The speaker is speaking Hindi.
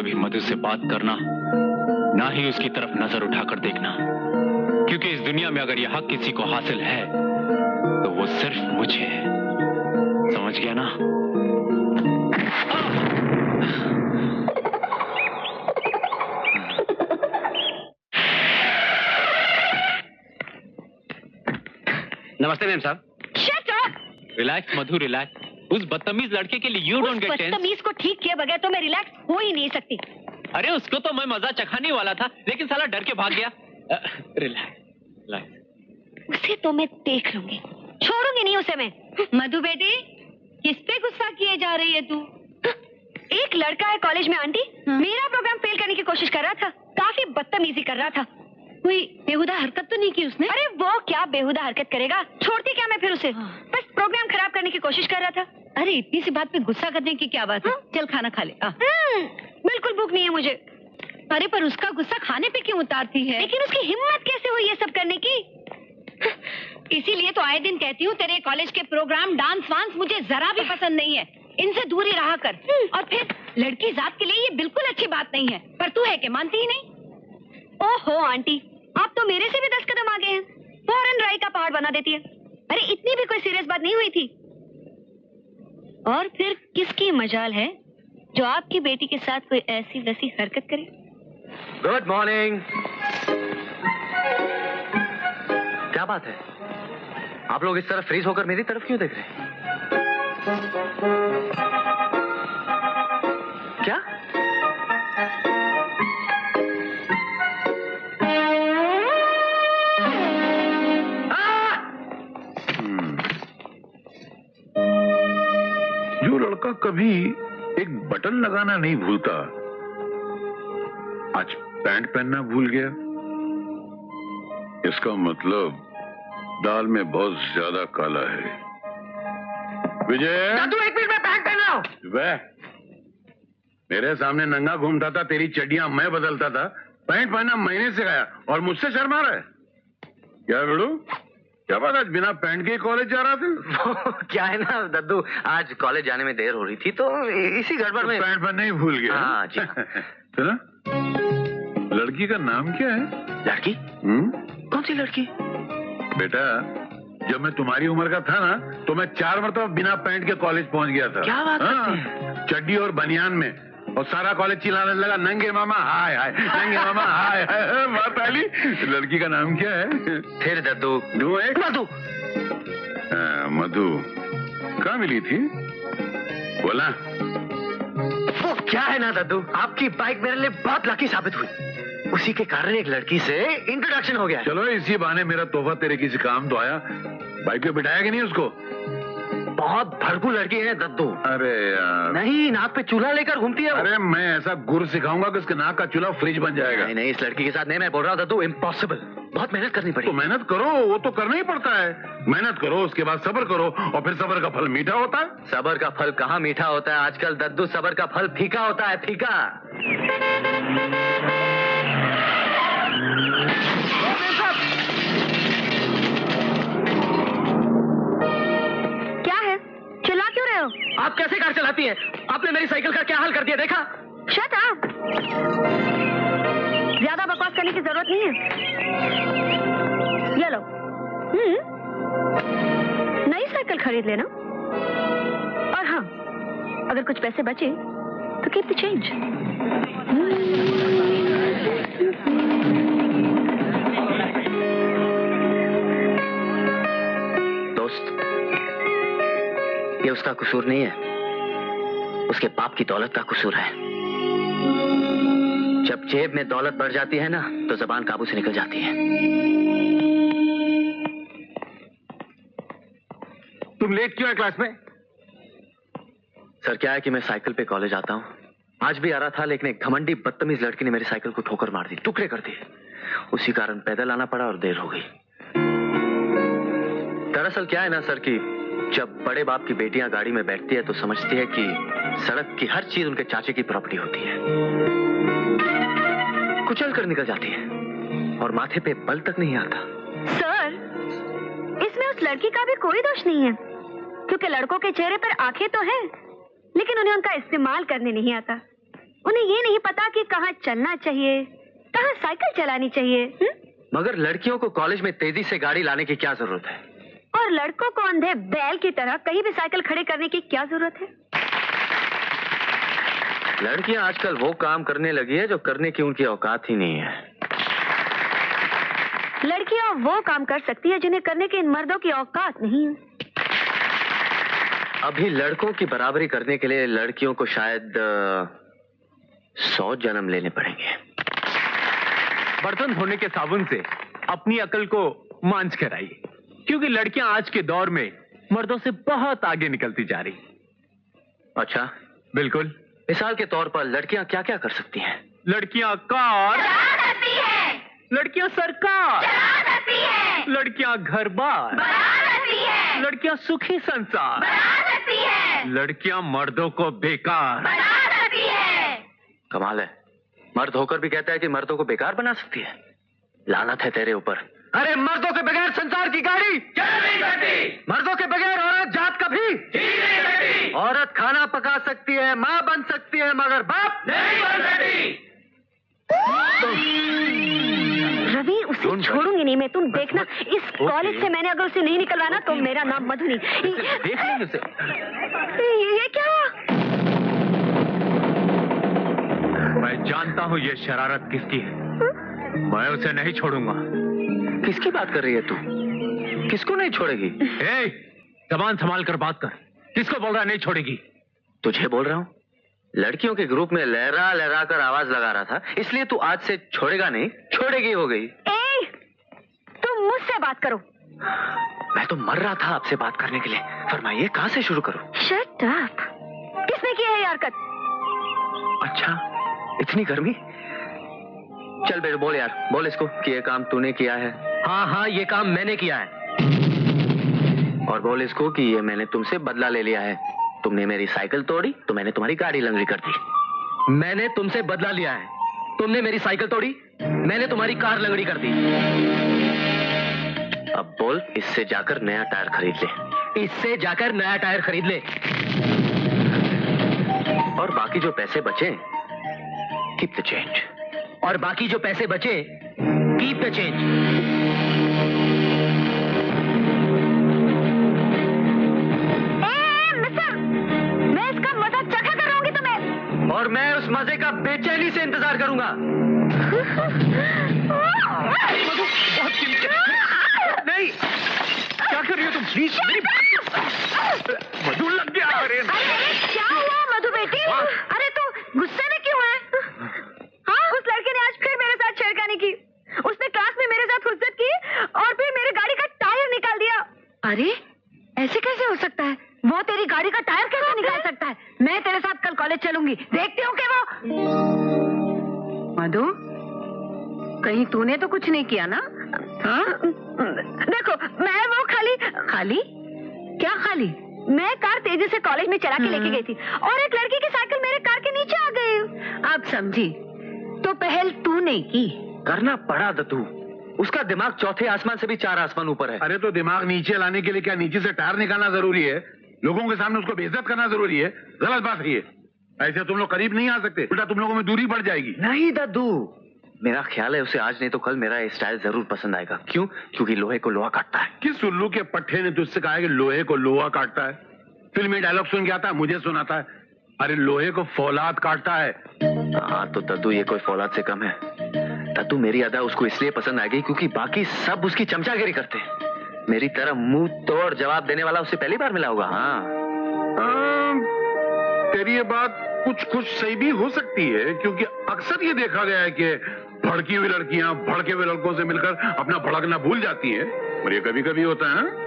कभी मधु से बात करना, ना ही उसकी तरफ नजर उठाकर देखना, क्योंकि इस दुनिया में अगर यह हक किसी को हासिल है तो वो सिर्फ मुझे है। समझ गया ना? नमस्ते मैम साहब। Shut up! रिलैक्स मधु, रिलैक्स। उस बदतमीज लड़के के लिए यू डोंट गेट टेंस। बदतमीज को ठीक किए बगैर तो मैं रिलैक्स हो ही नहीं सकती। अरे उसको तो मैं मजा चखाने वाला था, लेकिन साला डर के भाग गया। Relax, relax. उसे तो मैं देख लूंगी, छोड़ूंगी नहीं उसे मैं। मधु बेटी, किस पे गुस्सा किए जा रही है तू? एक लड़का है कॉलेज में आंटी, मेरा प्रोग्राम फेल करने की कोशिश कर रहा था, काफी बदतमीजी कर रहा था। कोई बेहुदा हरकत तो नहीं की उसने? अरे वो क्या बेहुदा हरकत करेगा, छोड़ती क्या मैं फिर उसे। बस प्रोग्राम खराब करने की कोशिश कर रहा था। अरे इतनी सी बात पे गुस्सा करने की क्या बात है? चल खाना खा ले। बिल्कुल भूख नहीं है मुझे। अरे पर उसका गुस्सा खाने पे क्यों उतारती है? लेकिन उसकी हिम्मत कैसे हुई ये सब करने की? इसीलिए तो आए दिन कहती हूँ तेरे कॉलेज के प्रोग्राम डांस वांस मुझे जरा भी पसंद नहीं है, इनसे दूर ही रहा कर। और फिर लड़की जात के लिए ये बिल्कुल अच्छी बात नहीं है, पर तू है कि मानती ही नहीं। ओहो आंटी, आप तो मेरे से भी 10 कदम आगे हैं। फौरन राई का पहाड़ बना देती है। अरे इतनी भी कोई सीरियस बात नहीं हुई थी। और फिर किसकी मजाल है जो आपकी बेटी के साथ कोई ऐसी वैसी हरकत करे? Good morning. क्या बात है, आप लोग इस तरफ फ्रीज होकर मेरी तरफ क्यों देख रहे हैं? क्या? जो लड़का कभी एक बटन लगाना नहीं भूलता, आज पैंट पहनना भूल गया। इसका मतलब दाल में बहुत ज्यादा काला है। विजय, दादू एक मिनट में पैंट पहन रहा हूं। वह मेरे सामने नंगा घूमता था, तेरी चड्डियां मैं बदलता था, पैंट पहनना महीने से गया और मुझसे शर्मा रहा है क्या? बेड़ू क्या बात, आज बिना पैंट के कॉलेज जा रहा था? क्या है ना दद्दू, आज कॉलेज जाने में देर हो रही थी तो इसी गड़बड़ में पैंट पहनना ही भूल गया। हाँ जी। सुना, लड़की का नाम क्या है? लड़की? कौन सी लड़की? बेटा, जब मैं तुम्हारी उम्र का था ना तो मैं 4 मरतबा बिना पैंट के कॉलेज पहुंच गया था। क्या बात करते हैं? चड्डी और बनियान में, और सारा कॉलेज चिल्लाने लगा, नंगे मामा हाय हाय, नंगे मामा हाय हाय। बात आली, लड़की का नाम क्या है? फिर दद्दू। मधु। मधु कहाँ मिली थी बोला? वो क्या है ना दद्दू, आपकी बाइक मेरे लिए बहुत लकी साबित हुई, उसी के कारण एक लड़की से इंट्रोडक्शन हो गया। चलो इसी बहाने मेरा तोहफा तेरे किसी काम तो आया। बाइक पे बिठाया कि नहीं उसको? बहुत भड़कू लड़की है दद्दू। अरे यार, नहीं, नाक पे चूल्हा लेकर घूमती है। अरे मैं ऐसा गुर सिखाऊंगा कि उसके नाक का चूल्हा फ्रिज बन जाएगा। नहीं नहीं, इस लड़की के साथ नहीं, मैं बोल रहा हूँ दद्दू, इम्पॉसिबल। बहुत मेहनत करनी पड़ेगी। तो मेहनत करो, वो तो करना ही पड़ता है। मेहनत करो, उसके बाद सब्र करो, और फिर सब्र का फल मीठा होता है। सब्र का फल कहाँ मीठा होता है आजकल दद्दू, सब्र का फल फीका होता है, फीका। क्या है, चिल्ला क्यों रहे हो? आप कैसे कार चलाती हैं? आपने मेरी साइकिल का क्या हाल कर दिया, देखा? Shut up! ज्यादा बकवास करने की जरूरत नहीं है। ये लो, नई साइकिल खरीद लेना, और हाँ, अगर कुछ पैसे बचे तो कीप द चेंज। दोस्त, ये उसका कसूर नहीं है, उसके बाप की दौलत का कसूर है। जब जेब में दौलत बढ़ जाती है ना तो जबान काबू से निकल जाती है। तुम लेट क्यों है क्लास में? सर क्या है कि मैं साइकिल पे कॉलेज आता हूँ, आज भी आ रहा था, लेकिन एक घमंडी बदतमीज लड़की ने मेरी साइकिल को ठोकर मार दी, टुकड़े कर दिए। उसी कारण पैदल आना पड़ा और देर हो गई। दरअसल क्या है ना सर कि जब बड़े बाप की बेटियां गाड़ी में बैठती है तो समझती है कि सड़क की हर चीज उनके चाचे की प्रॉपर्टी होती है, कुचल कर निकल जाती है और माथे पे बल तक नहीं आता। सर, इसमें उस लड़की का भी कोई दोष नहीं है, क्योंकि लड़कों के चेहरे पर आंखें तो हैं, लेकिन उन्हें उनका इस्तेमाल करने नहीं आता। उन्हें ये नहीं पता कि कहाँ चलना चाहिए, कहाँ साइकिल चलानी चाहिए। मगर लड़कियों को कॉलेज में तेजी से गाड़ी लाने की क्या जरूरत है? और लड़कों को अंधे बैल की तरह कहीं भी साइकिल खड़े करने की क्या जरूरत है? लड़कियां आजकल वो काम करने लगी है जो करने की उनकी औकात ही नहीं है। लड़कियां वो काम कर सकती है जिन्हें करने की इन मर्दों की औकात नहीं है। अभी लड़कों की बराबरी करने के लिए लड़कियों को शायद 100 जन्म लेने पड़ेंगे। बर्तन धोने के साबुन से अपनी अकल को मांझ कर आइए, क्योंकि लड़कियां आज के दौर में मर्दों से बहुत आगे निकलती जा रही। अच्छा, बिल्कुल। मिसाल के तौर पर लड़कियां क्या क्या कर सकती हैं? लड़कियां कार, लड़कियां सरकार, लड़कियां घर बार, लड़कियां सुखी संसार, लड़कियां मर्दों को बेकार। कमाल है, मर्द होकर भी कहता है कि मर्दों को बेकार बना सकती है। लानत है तेरे ऊपर। अरे मर्दों के बगैर संसार की गाड़ी चल नहीं सकती। मर्दों के बगैर औरत जात कभी जी नहीं सकती। औरत खाना पका सकती है, माँ बन सकती है, मगर बाप नहीं बन सकती। रवि, उसे छोड़ूंगी नहीं मैं, तुम देखना। इस कॉलेज से मैंने अगर उसे नहीं निकलवाना तो मेरा नाम मधु नहीं। देख लेंगे उसे। ये क्या हुआ? मैं जानता हूं ये शरारत किसकी है। मैं उसे नहीं छोड़ूंगा। किसकी बात कर रही है तू? किसको नहीं छोड़ेगी? ए, जबान संभाल कर बात कर। किसको बोल रहा है नहीं छोड़ेगी? तुझे बोल रहा हूँ। लड़कियों के ग्रुप में लहरा लहरा कर आवाज लगा रहा था, इसलिए तू आज से छोड़ेगा नहीं, छोड़ेगी हो गई। तुम मुझसे बात करो। मैं तो मर रहा था आपसे बात करने के लिए। फरमाइए, कहाँ से शुरू करूं? Shut up. किसने किया है ये हरकत? अच्छा, इतनी गर्मी? चल बेटे, बोल यार, बोल इसको कि ये काम तूने किया है। हाँ हाँ, ये काम मैंने किया है। और बोल इसको कि ये मैंने तुमसे बदला ले लिया है। तुमने मेरी साइकिल तोड़ी तो मैंने तुम्हारी गाड़ी लंगड़ी कर दी। मैंने तुमसे बदला लिया है। तुमने मेरी साइकिल तोड़ी, मैंने तुम्हारी कार लंगड़ी कर दी। अब बोल, इससे जाकर नया टायर खरीद ले। इससे जाकर नया टायर खरीद ले। और बाकी जो पैसे बचे, कीप द चेंज। और बाकी जो पैसे बचे, कीप द चेंज। मिस्टर, मैं इसका मजा चखा कर रहूंगी तुम्हें। और मैं उस मजे का बेचैनी से इंतजार करूंगा। नहीं, क्या कर रही हो तुम? प्लीज मेरी मधु लग गया। अरे क्या हुआ मधु बेटी? अरे तू गुस्से में क्यों है? हाँ, उस लड़के ने आज फिर मेरे साथ छेड़खानी की। उसने क्लास में मेरे साथ हुज्जत की और फिर मेरी गाड़ी का टायर निकाल दिया। अरे ऐसे कैसे हो सकता है? वो तेरी गाड़ी का टायर कैसे निकाल सकता है? मैं तेरे साथ कल कॉलेज चलूंगी, देखती हूँ कि वो। मधु, कहीं तूने तो कुछ नहीं किया ना? हाँ? देखो, मैं वो खाली क्या खाली? मैं कार तेजी से कॉलेज में चला के लेके गई थी और एक लड़की की साइकिल मेरे कार के नीचे आ गई। अब समझी। तो पहल तूने की। करना पड़ा दत्तू। उसका दिमाग चौथे आसमान से भी 4 आसमान ऊपर है। अरे तो दिमाग नीचे लाने के लिए क्या नीचे से टायर निकालना जरूरी है? लोगों के सामने उसको बेइज्जत करना जरूरी है? गलत बात है ये। ऐसे तुम लोग करीब नहीं आ सकते, उल्टा तुम लोगों में दूरी बढ़ जाएगी। नहीं दद्दू, मेरा ख्याल है उसे आज नहीं तो कल मेरा ये स्टाइल जरूर पसंद आएगा। क्यों? क्योंकि लोहे को लोहा काटता है। किस उल्लू के पट्टे ने तुझसे कहा है कि लोहे को लोहा काटता है? फिल्मी डायलॉग सुन के आता है, मुझे सुनाता है। अरे लोहे को फौलाद काटता है। हाँ तो दद्दू, ये कोई फौलाद से कम है। दद्दू, मेरी अदा उसको इसलिए पसंद आएगी क्योंकि बाकी सब उसकी चमचागिरी करते हैं। मेरी तरह मुंह तोड़ जवाब देने वाला उससे पहली बार मिला होगा। हाँ, तेरी ये बात कुछ सही भी हो सकती है, क्योंकि अक्सर ये देखा गया है कि भड़की हुई लड़कियां भड़के हुए लड़कों से मिलकर अपना भड़कना भूल जाती हैं, और ये कभी कभी होता है।